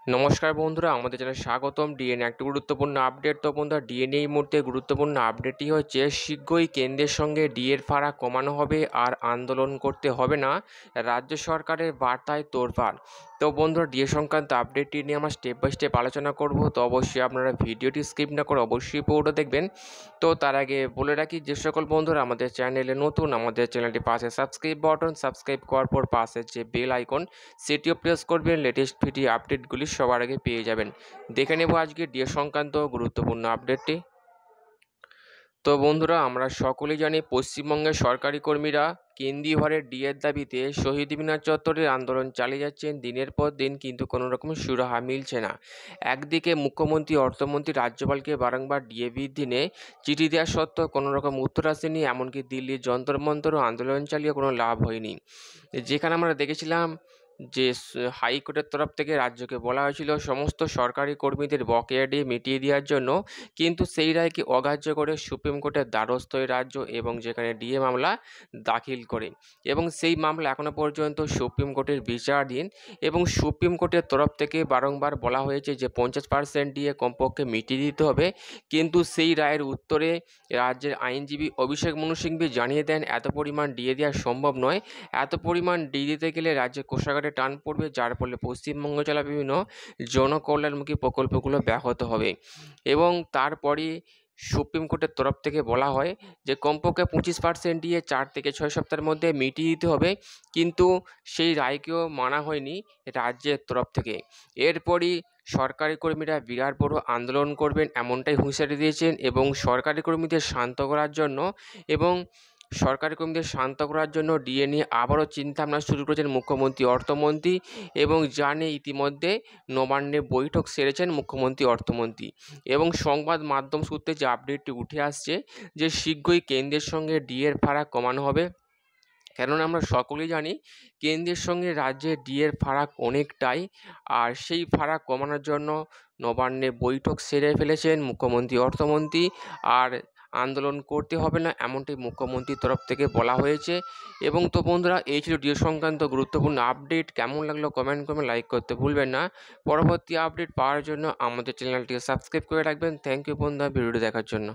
নমস্কার বন্ধুরা, আমাদের চ্যানেলে স্বাগতম। ডিএনএ একটি গুরুত্বপূর্ণ আপডেট। তো বন্ধুরা, ডিএনএ এই মুহূর্তে গুরুত্বপূর্ণ আপডেটটি হচ্ছে শীঘ্রই কেন্দ্রের সঙ্গে ডিএর ভাড়া কমানো হবে, আর আন্দোলন করতে হবে না। রাজ্য সরকারের বার্তায় তোড়পাড়। তো বন্ধুরা, ডিএ সংক্রান্ত আপডেটটি নিয়ে আমরা স্টেপ বাই স্টেপ আলোচনা করব। তো অবশ্যই আপনারা ভিডিওটি স্কিপ না করে অবশ্যই পুরোটা দেখবেন। তো তার আগে বলে রাখি, যে সকল বন্ধুরা আমাদের চ্যানেলে নতুন, আমাদের চ্যানেলটি পাশে সাবস্ক্রাইব বাটন, সাবস্ক্রাইব করার পর পাশে যে বেল আইকন সেটিও প্রেস করবেন। লেটেস্ট ভিডিও আপডেটগুলি সবার আগে পেয়ে যাবেন। দেখে নেব আজকে ডিএ সংক্রান্ত গুরুত্বপূর্ণ আপডেটটি। তো বন্ধুরা, আমরা সকলেই জানি পশ্চিমবঙ্গের সরকারি কর্মীরা কেন্দ্রীয় ভারের ডিএর দাবিতে শহীদ মিনার চত্বরে আন্দোলন চালিয়ে যাচ্ছেন দিনের পর দিন, কিন্তু কোনো রকম সুরাহা মিলছে না। একদিকে মুখ্যমন্ত্রী, অর্থমন্ত্রী রাজ্যপালকে বারংবার ডিএ বৃদ্ধি নিয়ে চিঠি দেওয়া সত্ত্বেও কোনো রকম উত্তর আসেনি। এমনকি দিল্লির যন্তর মন্তরও আন্দোলন চালিয়ে কোনো লাভ হয়নি। যেখানে আমরা দেখেছিলাম যে হাইকোর্টের তরফ থেকে রাজ্যকে বলা হয়েছিল সমস্ত সরকারি কর্মীদের বকেয়া ডিএ মিটিয়ে দেওয়ার জন্য, কিন্তু সেই রায়কে অগ্রাহ্য করে সুপ্রিম কোর্টের দ্বারস্থ হয় রাজ্য, এবং যেখানে ডিএ মামলা দাখিল করে, এবং সেই মামলা এখনও পর্যন্ত সুপ্রিম কোর্টের বিচারাধীন। এবং সুপ্রিম কোর্টের তরফ থেকে বারংবার বলা হয়েছে যে 50% ডিএ কমপক্ষে মিটিয়ে দিতে হবে, কিন্তু সেই রায়ের উত্তরে রাজ্যের আইনজীবী অভিষেক মনু সিংভি জানিয়ে দেন এত পরিমাণ ডিএ দেওয়া সম্ভব নয়। এত পরিমাণ ডিএ দিতে গেলে রাজ্যের কোষাগারে টান পড়বে, যার ফলে পশ্চিমবঙ্গ চলা বিভিন্ন জনকল্যাণমুখী প্রকল্পগুলো ব্যাহত হবে। এবং তারপরে সুপ্রিম কোর্টের তরফ থেকে বলা হয় যে কমপক্ষে 25% দিয়ে 4 থেকে 6 সপ্তাহের মধ্যে মিটিয়ে দিতে হবে, কিন্তু সেই রায়কেও মানা হয়নি রাজ্যের তরফ থেকে। এরপরই সরকারি কর্মীরা বিরাট বড় আন্দোলন করবেন এমনটাই হুঁশিয়ারি দিয়েছেন, এবং সরকারি কর্মীদের শান্ত করার জন্য ডিএ নিয়ে আবারও চিন্তাভাবনা শুরু করেছেন মুখ্যমন্ত্রী, অর্থমন্ত্রী, এবং যা নিয়ে ইতিমধ্যে নবান্নে বৈঠক সেরেছেন মুখ্যমন্ত্রী, অর্থমন্ত্রী। এবং সংবাদ মাধ্যম সূত্রে যে আপডেটটি উঠে আসছে যে শীঘ্রই কেন্দ্রের সঙ্গে ডিএর ভাড়া কমানো হবে। কেননা আমরা সকলেই জানি কেন্দ্রের সঙ্গে রাজ্যের ডিএর ফারাক অনেকটাই, আর সেই ফারাক কমানোর জন্য নবান্নে বৈঠক সেরে ফেলেছেন মুখ্যমন্ত্রী, অর্থমন্ত্রী। আর আন্দোলন করতে হবে না এমনটাই মুখ্যমন্ত্রীর তরফ থেকে বলা হয়েছে। এবং তো বন্ধুরা, এই ছিল ডিএ সংক্রান্ত গুরুত্বপূর্ণ আপডেট। কেমন লাগলো কমেন্ট করে লাইক করতে ভুলবেন না। পরবর্তী আপডেট পাওয়ার জন্য আমাদের চ্যানেলটিকে সাবস্ক্রাইব করে রাখবেন। থ্যাংক ইউ বন্ধুরা ভিডিওটি দেখার জন্য।